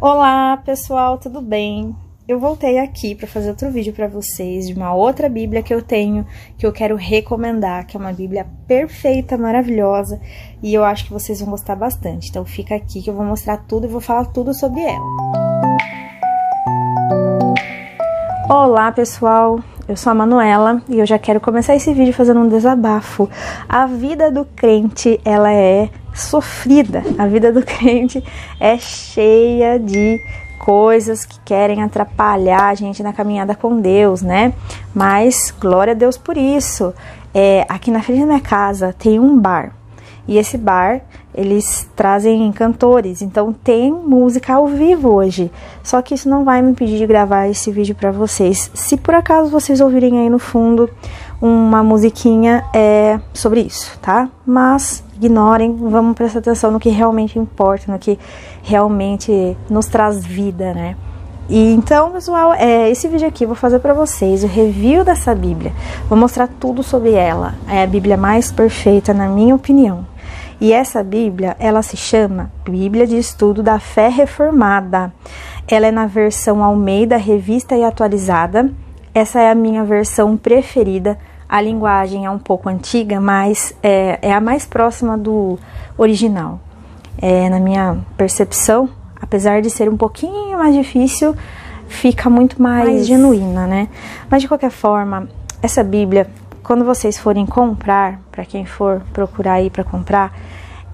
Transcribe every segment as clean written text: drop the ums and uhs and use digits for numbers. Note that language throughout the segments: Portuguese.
Olá pessoal, tudo bem? Eu voltei aqui para fazer outro vídeo para vocês de uma outra Bíblia que eu tenho, que eu quero recomendar, que é uma Bíblia perfeita, maravilhosa, e eu acho que vocês vão gostar bastante. Então fica aqui que eu vou mostrar tudo e vou falar tudo sobre ela. Olá pessoal, eu sou a Manuela e eu já quero começar esse vídeo fazendo um desabafo. A vida do crente, ela é sofrida, a vida do crente é cheia de coisas que querem atrapalhar a gente na caminhada com Deus, né? Mas glória a Deus por isso. Aqui na frente da minha casa tem um bar. E esse bar, eles trazem cantores, então tem música ao vivo hoje. Só que isso não vai me impedir de gravar esse vídeo pra vocês. Se por acaso vocês ouvirem aí no fundo uma musiquinha sobre isso, tá? Mas ignorem, vamos prestar atenção no que realmente importa, no que realmente nos traz vida, né? E então, pessoal, esse vídeo aqui eu vou fazer para vocês o review dessa Bíblia. Vou mostrar tudo sobre ela. É a Bíblia mais perfeita, na minha opinião. E essa Bíblia, ela se chama Bíblia de Estudo da Fé Reformada. Ela é na versão Almeida, revista e atualizada. Essa é a minha versão preferida. A linguagem é um pouco antiga, mas é a mais próxima do original. Na minha percepção, apesar de ser um pouquinho mais difícil, fica muito mais genuína, né? Mas de qualquer forma, essa Bíblia, quando vocês forem comprar, para quem for procurar aí para comprar,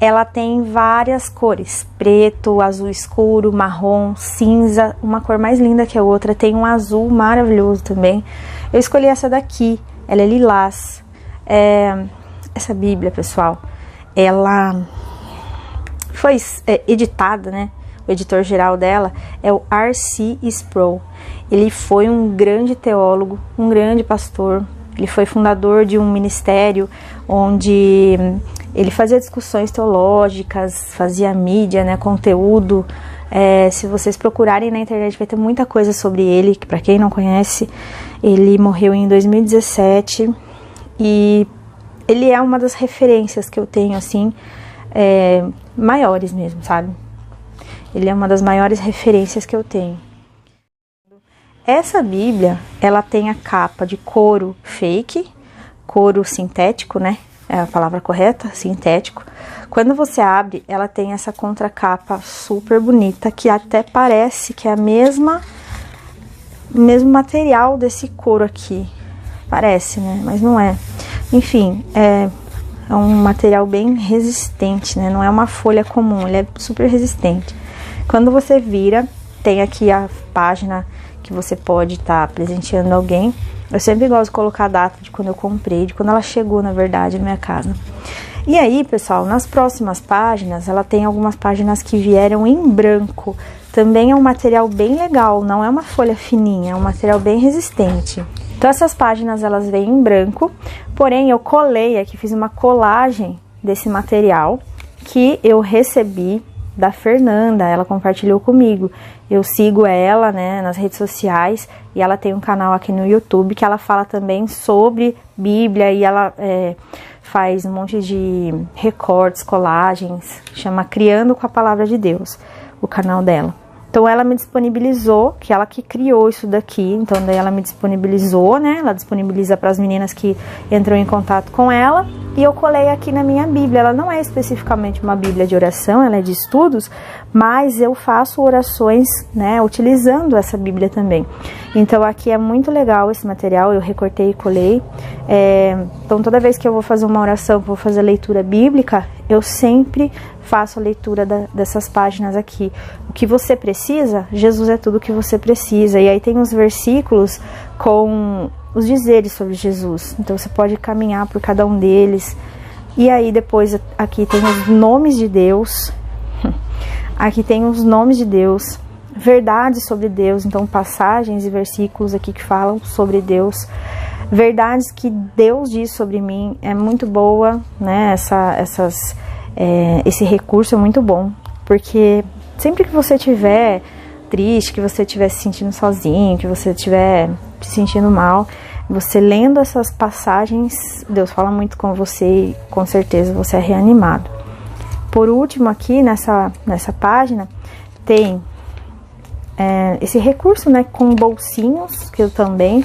ela tem várias cores: preto, azul escuro, marrom, cinza, uma cor mais linda que a outra. Tem um azul maravilhoso também. Eu escolhi essa daqui, ela é lilás. Essa Bíblia, pessoal, ela foi editada, né? O editor-geral dela é o R.C. Sproul. Ele foi um grande teólogo, um grande pastor. Ele foi fundador de um ministério onde ele fazia discussões teológicas, fazia mídia, né, conteúdo. Se vocês procurarem na internet vai ter muita coisa sobre ele, que para quem não conhece, ele morreu em 2017 e ele é uma das referências que eu tenho, assim, maiores mesmo, sabe? Ele é uma das maiores referências que eu tenho. Essa Bíblia, ela tem a capa de couro fake, couro sintético, né? É a palavra correta, sintético. Quando você abre, ela tem essa contracapa super bonita, que até parece que é o mesmo material desse couro aqui. Parece, né? Mas não é. Enfim, é um material bem resistente, né? Não é uma folha comum, ele é super resistente. Quando você vira, tem aqui a página que você pode estar presenteando alguém. Eu sempre gosto de colocar a data de quando eu comprei, de quando ela chegou, na verdade, na minha casa. E aí, pessoal, nas próximas páginas, ela tem algumas páginas que vieram em branco. Também é um material bem legal, não é uma folha fininha, é um material bem resistente. Então, essas páginas, elas vêm em branco, porém, eu colei aqui, fiz uma colagem desse material que eu recebi da Fernanda, ela compartilhou comigo. Eu sigo ela, né, nas redes sociais, e ela tem um canal aqui no YouTube que ela fala também sobre Bíblia, e ela faz um monte de recortes, colagens, chama Criando com a Palavra de Deus, o canal dela. Então ela me disponibilizou, que ela que criou isso daqui, então daí ela me disponibilizou, né, ela disponibiliza para as meninas que entram em contato com ela, e eu colei aqui na minha Bíblia. Ela não é especificamente uma Bíblia de oração, ela é de estudos, mas eu faço orações, né, utilizando essa Bíblia também. Então aqui é muito legal esse material, eu recortei e colei. Então toda vez que eu vou fazer uma oração, vou fazer leitura bíblica, eu sempre faço a leitura dessas páginas aqui. O que você precisa, Jesus é tudo o que você precisa. E aí tem os versículos com os dizeres sobre Jesus. Então você pode caminhar por cada um deles. E aí depois aqui tem os nomes de Deus. Aqui tem os nomes de Deus, verdades sobre Deus. Então passagens e versículos aqui que falam sobre Deus. Verdades que Deus diz sobre mim. É muito boa, né? Esse recurso é muito bom, porque sempre que você estiver triste, que você estiver se sentindo sozinho, que você estiver se sentindo mal, você lendo essas passagens, Deus fala muito com você e com certeza você é reanimado. Por último, aqui nessa página tem esse recurso, né, com bolsinhos, que eu também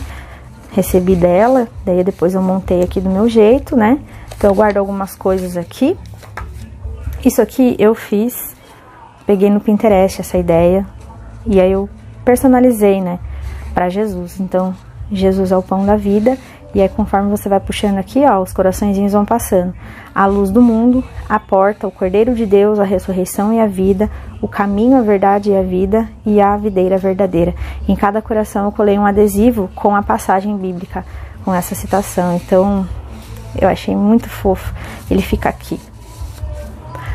recebi dela, daí depois eu montei aqui do meu jeito, né? Então eu guardo algumas coisas aqui. Isso aqui eu fiz, peguei no Pinterest essa ideia, e aí eu personalizei, né, pra Jesus. Então, Jesus é o pão da vida, e aí conforme você vai puxando aqui, ó, os coraçõezinhos vão passando. A luz do mundo, a porta, o Cordeiro de Deus, a ressurreição e a vida, o caminho, a verdade e a vida, e a videira verdadeira. Em cada coração eu colei um adesivo com a passagem bíblica, com essa citação. Então, eu achei muito fofo. Ele fica aqui.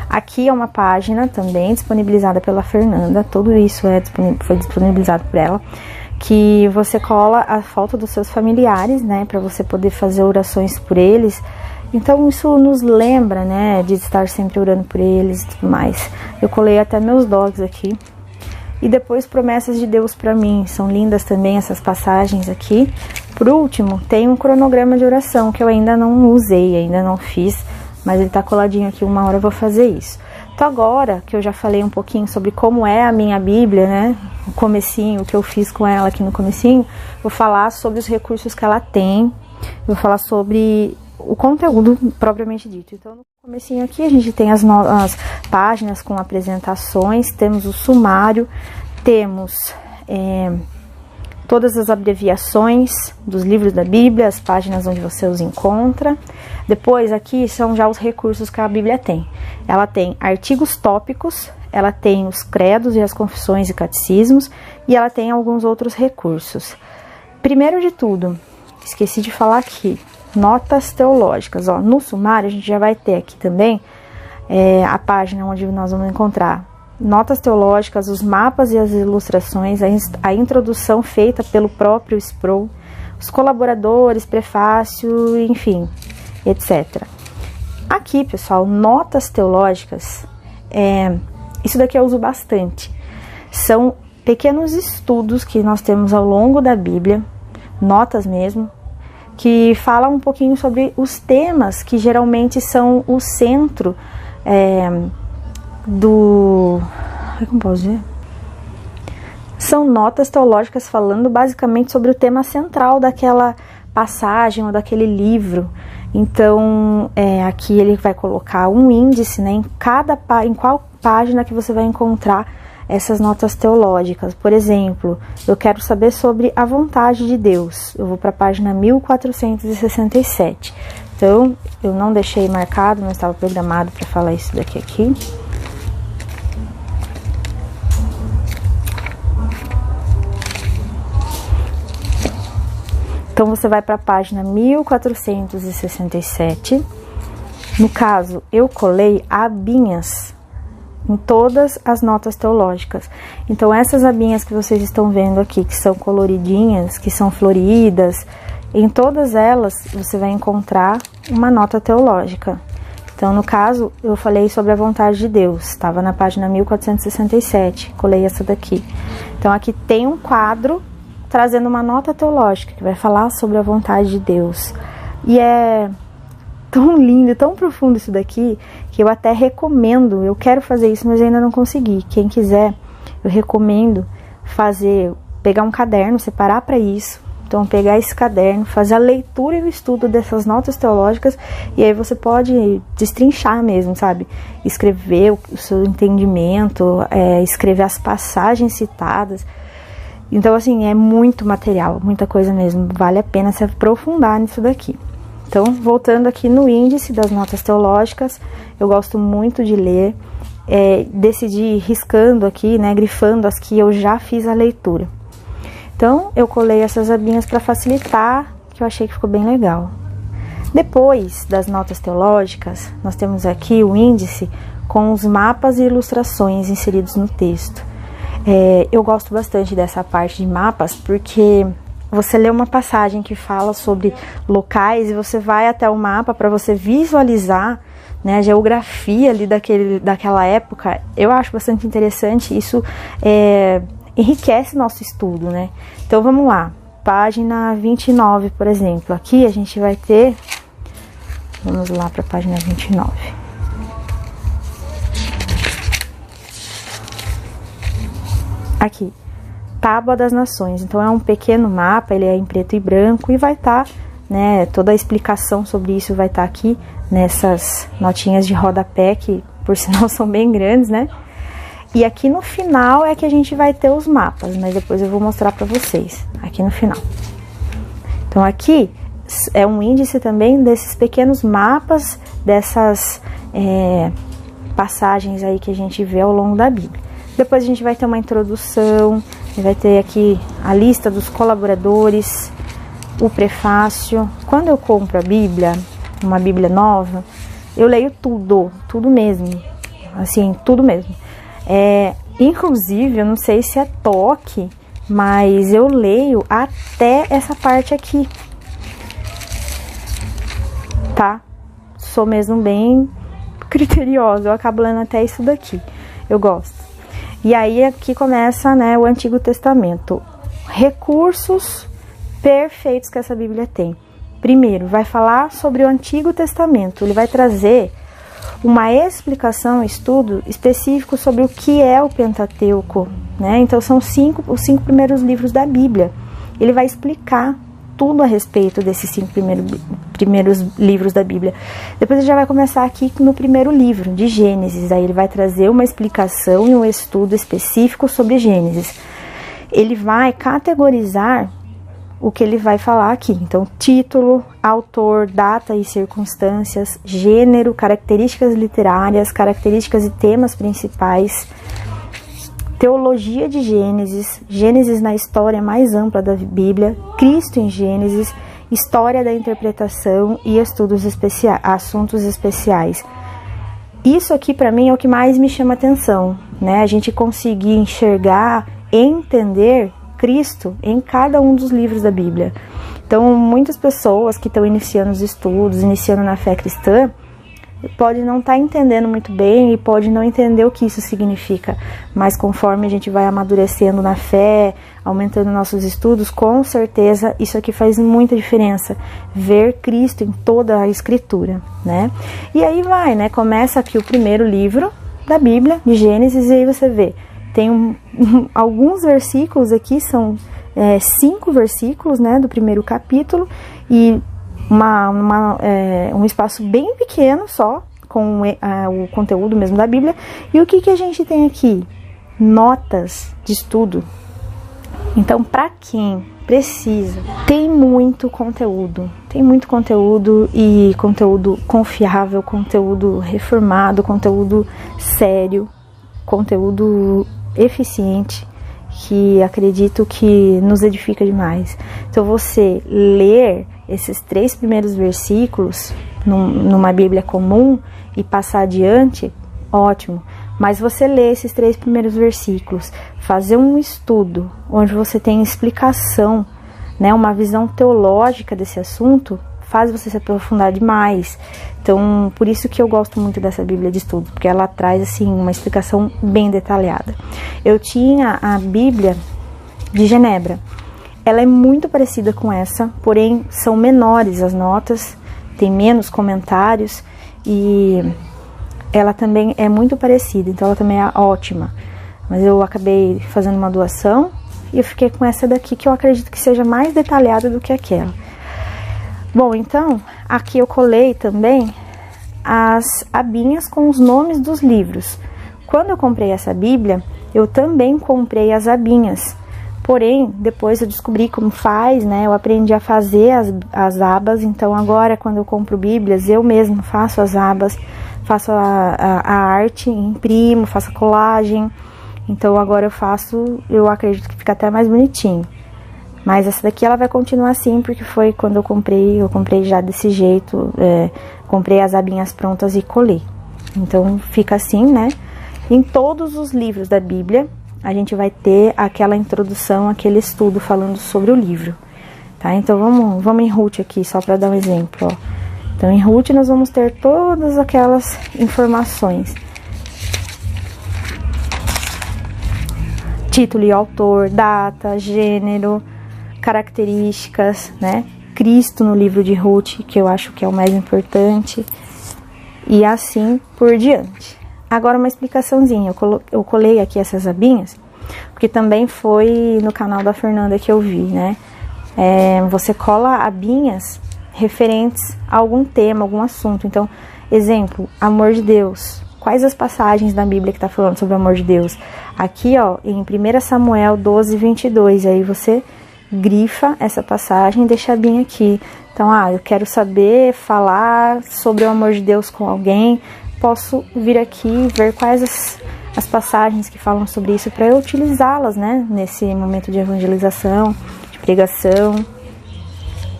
Aqui é uma página também disponibilizada pela Fernanda, tudo isso foi disponibilizado por ela, que você cola a foto dos seus familiares, né, para você poder fazer orações por eles. Então isso nos lembra, né, de estar sempre orando por eles e tudo mais. Eu colei até meus dogs aqui. E depois promessas de Deus para mim, são lindas também essas passagens aqui. Por último, tem um cronograma de oração que eu ainda não usei, ainda não fiz, mas ele tá coladinho aqui, uma hora eu vou fazer isso. Então agora que eu já falei um pouquinho sobre como é a minha Bíblia, né, o comecinho, o que eu fiz com ela aqui no comecinho, vou falar sobre os recursos que ela tem, vou falar sobre o conteúdo propriamente dito. Então no comecinho aqui a gente tem as páginas com apresentações, temos o sumário, temos todas as abreviações dos livros da Bíblia, as páginas onde você os encontra. Depois aqui são já os recursos que a Bíblia tem. Ela tem artigos tópicos, ela tem os credos e as confissões e catecismos, e ela tem alguns outros recursos. Primeiro de tudo, esqueci de falar aqui, notas teológicas. Ó, no sumário a gente já vai ter aqui também a página onde nós vamos encontrar notas teológicas, os mapas e as ilustrações, a introdução feita pelo próprio Sproul, os colaboradores, prefácio, enfim, etc. Aqui, pessoal, notas teológicas, isso daqui eu uso bastante. São pequenos estudos que nós temos ao longo da Bíblia, notas mesmo, que falam um pouquinho sobre os temas que geralmente são o centro como posso dizer? São notas teológicas falando basicamente sobre o tema central daquela passagem ou daquele livro. Então, aqui ele vai colocar um índice, né, em qual página que você vai encontrar essas notas teológicas. Por exemplo, eu quero saber sobre a vontade de Deus. Eu vou para a página 1467. Então, eu não deixei marcado, não estava programado para falar isso aqui. Então, você vai para a página 1467. No caso, eu colei abinhas em todas as notas teológicas. Então, essas abinhas que vocês estão vendo aqui, que são coloridinhas, que são floridas, em todas elas você vai encontrar uma nota teológica. Então, no caso, eu falei sobre a vontade de Deus, estava na página 1467, colei essa daqui. Então, aqui tem um quadro trazendo uma nota teológica que vai falar sobre a vontade de Deus. E é tão lindo, tão profundo isso daqui, que eu até recomendo, eu quero fazer isso, mas ainda não consegui. Quem quiser, eu recomendo pegar um caderno, separar para isso. Então, pegar esse caderno, fazer a leitura e o estudo dessas notas teológicas, e aí você pode destrinchar mesmo, sabe? Escrever o seu entendimento, escrever as passagens citadas. Então, assim, é muito material, muita coisa mesmo, vale a pena se aprofundar nisso daqui. Então, voltando aqui no índice das notas teológicas, eu gosto muito de ler, decidi riscando aqui, né, grifando as que eu já fiz a leitura. Então, eu colei essas abinhas para facilitar, que eu achei que ficou bem legal. Depois das notas teológicas, nós temos aqui o índice com os mapas e ilustrações inseridos no texto. Eu gosto bastante dessa parte de mapas, porque você lê uma passagem que fala sobre locais e você vai até o mapa para você visualizar, né, a geografia ali daquela época. Eu acho bastante interessante, isso enriquece nosso estudo, né? Então vamos lá, página 29, por exemplo. Aqui a gente vai ter, vamos lá para a página 29. Aqui, Tábua das Nações. Então é um pequeno mapa, ele é em preto e branco e vai estar, né, toda a explicação sobre isso vai estar aqui nessas notinhas de rodapé, que por sinal são bem grandes, né? E aqui no final é que a gente vai ter os mapas, mas depois eu vou mostrar para vocês, aqui no final. Então aqui é um índice também desses pequenos mapas, dessas passagens aí que a gente vê ao longo da Bíblia. Depois a gente vai ter uma introdução, vai ter aqui a lista dos colaboradores, o prefácio. Quando eu compro a Bíblia, uma Bíblia nova, eu leio tudo mesmo, assim, tudo mesmo. Inclusive, eu não sei se é toque, mas eu leio até essa parte aqui, tá? Sou mesmo bem criteriosa, eu acabo lendo até isso daqui, eu gosto. E aí aqui começa, né, o Antigo Testamento. Recursos perfeitos que essa Bíblia tem. Primeiro, vai falar sobre o Antigo Testamento, ele vai trazer uma explicação, estudo específico sobre o que é o Pentateuco, né? Então são os 5 primeiros livros da Bíblia. Ele vai explicar tudo a respeito desses 5 primeiros livros da Bíblia. Depois ele já vai começar aqui no primeiro livro, de Gênesis. Aí ele vai trazer uma explicação e um estudo específico sobre Gênesis. Ele vai categorizar o que ele vai falar aqui. Então, título, autor, data e circunstâncias, gênero, características literárias, características e temas principais, teologia de Gênesis, Gênesis na história mais ampla da Bíblia, Cristo em Gênesis, história da interpretação e assuntos especiais. Isso aqui para mim é o que mais me chama atenção, né? A gente conseguir enxergar, entender Cristo em cada um dos livros da Bíblia. Então, muitas pessoas que estão iniciando os estudos, iniciando na fé cristã, pode não estar entendendo muito bem e pode não entender o que isso significa, mas conforme a gente vai amadurecendo na fé, aumentando nossos estudos, com certeza isso aqui faz muita diferença, ver Cristo em toda a Escritura, né? E aí vai, né? Começa aqui o primeiro livro da Bíblia, de Gênesis, e aí você vê, tem alguns versículos aqui, são 5 versículos, né, do primeiro capítulo, e um espaço bem pequeno só, com o conteúdo mesmo da Bíblia. E o que a gente tem aqui? Notas de estudo. Então, para quem precisa, tem muito conteúdo e conteúdo confiável, conteúdo reformado, conteúdo sério, conteúdo eficiente, que acredito que nos edifica demais. Então, você ler esses 3 primeiros versículos numa Bíblia comum e passar adiante, ótimo. Mas você ler esses 3 primeiros versículos, fazer um estudo onde você tem explicação, né, uma visão teológica desse assunto, faz você se aprofundar demais. Então, por isso que eu gosto muito dessa Bíblia de estudo, porque ela traz assim uma explicação bem detalhada. Eu tinha a Bíblia de Genebra. Ela é muito parecida com essa, porém são menores as notas, tem menos comentários e ela também é muito parecida, então ela também é ótima. Mas eu acabei fazendo uma doação e eu fiquei com essa daqui, que eu acredito que seja mais detalhada do que aquela. Bom, então, aqui eu colei também as abinhas com os nomes dos livros. Quando eu comprei essa Bíblia, eu também comprei as abinhas. Porém, depois eu descobri como faz, né? Eu aprendi a fazer as abas. Então, agora, quando eu compro Bíblias, eu mesmo faço as abas, faço a arte, imprimo, faço a colagem. Então, agora eu acredito que fica até mais bonitinho. Mas essa daqui ela vai continuar assim, porque foi quando eu comprei já desse jeito, comprei as abinhas prontas e colei. Então fica assim, né? Em todos os livros da Bíblia, a gente vai ter aquela introdução, aquele estudo falando sobre o livro, tá? Então vamos em Ruth aqui, só para dar um exemplo, ó. Então em Ruth nós vamos ter todas aquelas informações. Título e autor, data, gênero, características, né? Cristo no livro de Ruth, que eu acho que é o mais importante, e assim por diante. Agora uma explicaçãozinha, eu colei aqui essas abinhas, porque porque também foi no canal da Fernanda que eu vi, né? Você cola abinhas referentes a algum tema, algum assunto. Então, exemplo, amor de Deus. Quais as passagens da Bíblia que tá falando sobre o amor de Deus? Aqui, ó, em 1 Samuel 12, 22, aí você grifa essa passagem e deixa bem aqui. Então, eu quero saber falar sobre o amor de Deus com alguém, posso vir aqui e ver quais as passagens que falam sobre isso para eu utilizá-las, né, nesse momento de evangelização, de pregação.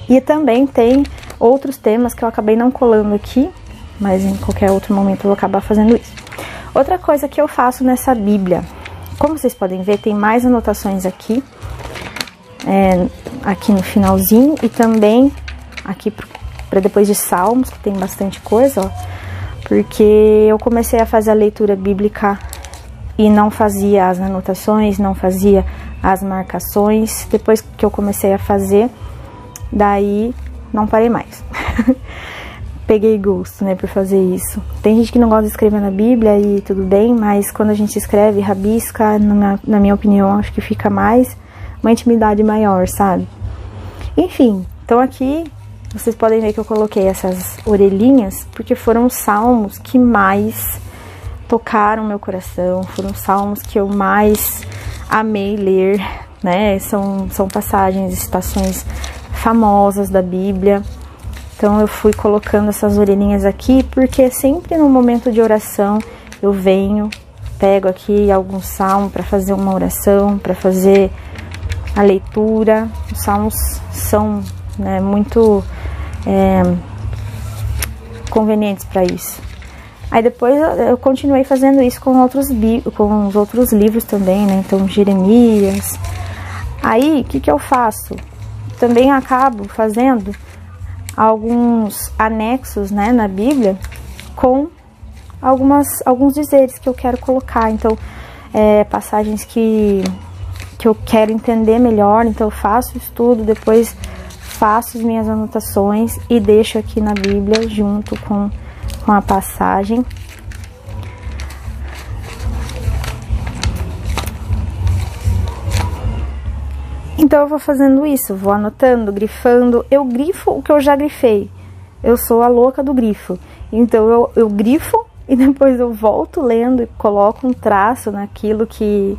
E também tem outros temas que eu acabei não colando aqui, mas em qualquer outro momento eu vou acabar fazendo isso. Outra coisa que eu faço nessa Bíblia, como vocês podem ver, tem mais anotações aqui, aqui no finalzinho, e também aqui para depois de Salmos, que tem bastante coisa, ó, porque eu comecei a fazer a leitura bíblica e não fazia as anotações, não fazia as marcações. Depois que eu comecei a fazer, daí não parei mais. Peguei gosto, né, por fazer isso. Tem gente que não gosta de escrever na Bíblia e tudo bem, mas quando a gente escreve, rabisca, na minha opinião, acho que fica mais uma intimidade maior, sabe? Enfim, então aqui vocês podem ver que eu coloquei essas orelhinhas porque foram os salmos que mais tocaram meu coração, foram os salmos que eu mais amei ler, né? São passagens e citações famosas da Bíblia. Então eu fui colocando essas orelhinhas aqui porque sempre no momento de oração eu venho, pego aqui algum salmo para fazer uma oração, para fazer a leitura. Os salmos são, né, muito convenientes para isso. Aí depois eu continuei fazendo isso com os outros livros também, né? Então Jeremias. Aí o que eu faço? Também acabo fazendo alguns anexos, né, na Bíblia com alguns dizeres que eu quero colocar. Então passagens que eu quero entender melhor, então eu faço o estudo, depois faço as minhas anotações e deixo aqui na Bíblia junto com a passagem. Então eu vou fazendo isso, vou anotando, grifando. Eu grifo o que eu já grifei. Eu sou a louca do grifo. Então eu grifo e depois eu volto lendo e coloco um traço naquilo que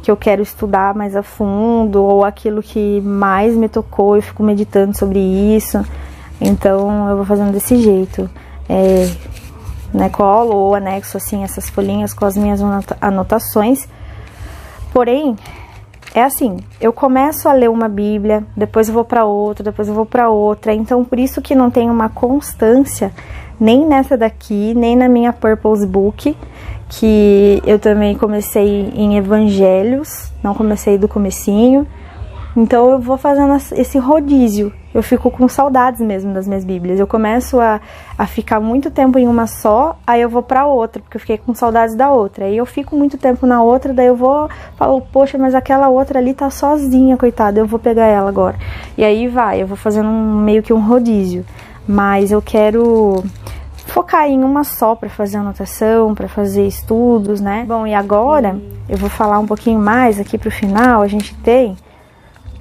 eu quero estudar mais a fundo, ou aquilo que mais me tocou, eu fico meditando sobre isso. Então eu vou fazendo desse jeito, né, colo ou anexo assim essas folhinhas com as minhas anotações. Porém, é assim, eu começo a ler uma Bíblia, depois eu vou para outra, depois eu vou para outra. Então por isso que não tem uma constância nem nessa daqui, nem na minha Purpose Book, que eu também comecei em Evangelhos, não comecei do comecinho. Então eu vou fazendo esse rodízio, eu fico com saudades mesmo das minhas Bíblias. Eu começo a ficar muito tempo em uma só, aí eu vou pra outra, porque eu fiquei com saudades da outra. Aí eu fico muito tempo na outra, daí eu falo, poxa, mas aquela outra ali tá sozinha, coitada, eu vou pegar ela agora. E aí eu vou fazendo meio que um rodízio. Mas eu quero focar em uma só para fazer anotação, para fazer estudos, né? Bom, e agora eu vou falar um pouquinho mais aqui pro final. A gente tem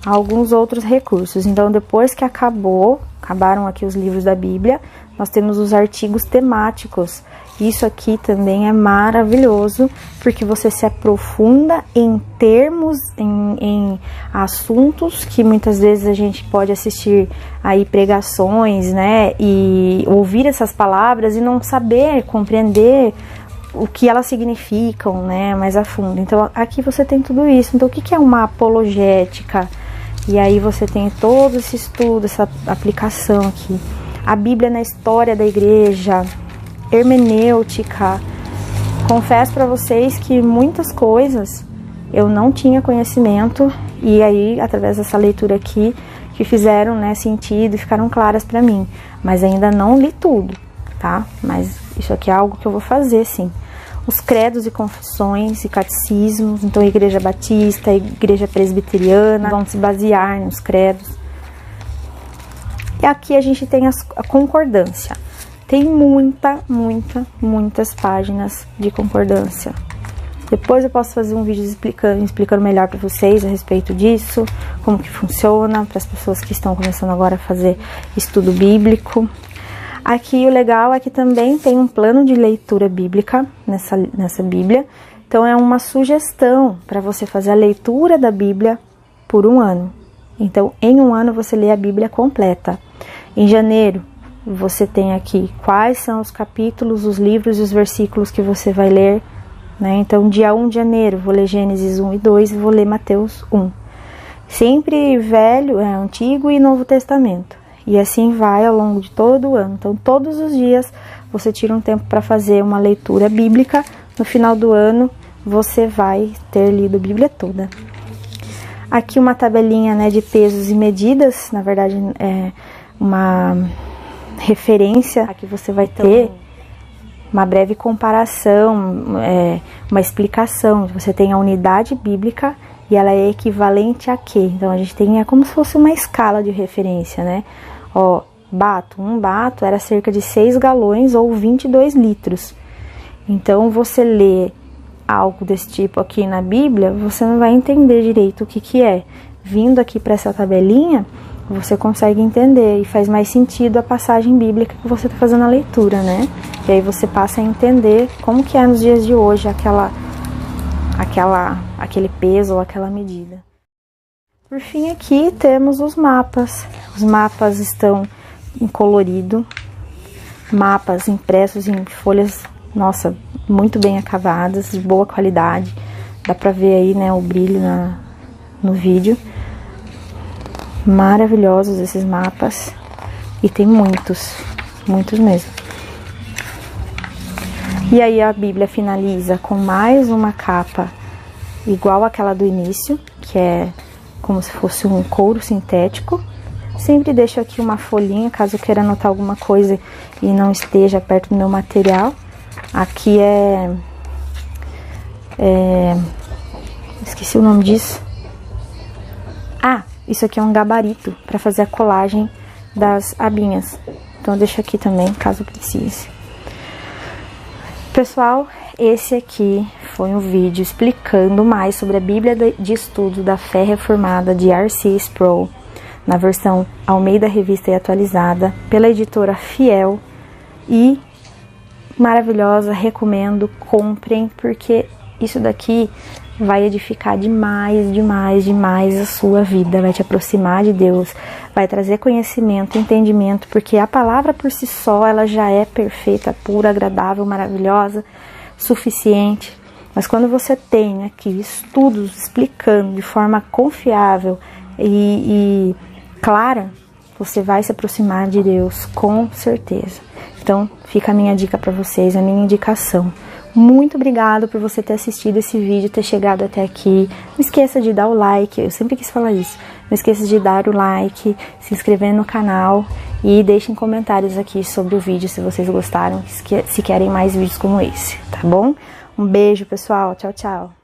alguns outros recursos. Então, depois que acabaram aqui os livros da Bíblia, nós temos os artigos temáticos. Isso aqui também é maravilhoso, porque você se aprofunda em termos, em assuntos que muitas vezes a gente pode assistir aí pregações, né, e ouvir essas palavras e não saber compreender o que elas significam, né, mais a fundo. Então, aqui você tem tudo isso. Então, o que é uma apologética? E aí você tem todo esse estudo, essa aplicação aqui. A Bíblia na história da igreja, hermenêutica. Confesso para vocês que muitas coisas eu não tinha conhecimento, e aí, através dessa leitura aqui, que fizeram, né, sentido e ficaram claras para mim. Mas ainda não li tudo, tá? Mas isso aqui é algo que eu vou fazer, sim. Os credos e confissões e catecismos. Então, a Igreja Batista, a Igreja Presbiteriana vão se basear nos credos. E aqui a gente tem a concordância. Tem muitas páginas de concordância. Depois eu posso fazer um vídeo explicando melhor para vocês a respeito disso, como que funciona, para as pessoas que estão começando agora a fazer estudo bíblico. Aqui o legal é que também tem um plano de leitura bíblica nessa Bíblia. Então é uma sugestão para você fazer a leitura da Bíblia por um ano. Então em um ano você lê a Bíblia completa. Em janeiro você tem aqui quais são os capítulos, os livros e os versículos que você vai ler, né? Então dia 1 de janeiro vou ler Gênesis 1 e 2 e vou ler Mateus 1. Sempre Antigo e Novo Testamento. E assim vai ao longo de todo o ano. Então todos os dias você tira um tempo para fazer uma leitura bíblica. No final do ano você vai ter lido a Bíblia toda. Aqui uma tabelinha, né, de pesos e medidas. Na verdade é uma referência. Aqui você vai ter uma breve comparação, uma explicação. Você tem a unidade bíblica e ela é equivalente a quê? Então a gente tem como se fosse uma escala de referência, né? Ó, um bato era cerca de 6 galões ou 22 litros. Então você lê algo desse tipo aqui na Bíblia, você não vai entender direito o que que é. Vindo aqui para essa tabelinha, você consegue entender e faz mais sentido a passagem bíblica que você está fazendo a leitura, né? E aí você passa a entender como que é nos dias de hoje aquele peso ou aquela medida. Por fim, aqui temos os mapas. Os mapas estão em colorido, mapas impressos em folhas, nossa, muito bem acabada, de boa qualidade. Dá pra ver aí, né, o brilho no vídeo. Maravilhosos esses mapas. E tem muitos mesmo. E aí a Bíblia finaliza com mais uma capa igual àquela do início, que é como se fosse um couro sintético. Sempre deixo aqui uma folhinha, caso eu queira anotar alguma coisa e não esteja perto do meu material. Aqui esqueci o nome disso. Isso aqui é um gabarito para fazer a colagem das abinhas. Então eu deixo aqui também, caso precise. Pessoal, esse aqui foi um vídeo explicando mais sobre a Bíblia de Estudo da Fé Reformada de R.C. Sproul, na versão Almeida Revista e Atualizada, pela editora Fiel. E maravilhosa, recomendo, comprem, porque isso daqui vai edificar demais a sua vida, vai te aproximar de Deus, vai trazer conhecimento, entendimento, porque a palavra por si só, ela já é perfeita, pura, agradável, maravilhosa, suficiente. Mas quando você tem aqui estudos explicando de forma confiável e clara, você vai se aproximar de Deus, com certeza. Então, fica a minha dica para vocês, a minha indicação. Muito obrigado por você ter assistido esse vídeo, ter chegado até aqui. Não esqueça de dar o like, eu sempre quis falar isso. Não esqueça de dar o like, se inscrever no canal e deixem comentários aqui sobre o vídeo se vocês gostaram, se querem mais vídeos como esse, tá bom? Um beijo, pessoal. Tchau, tchau.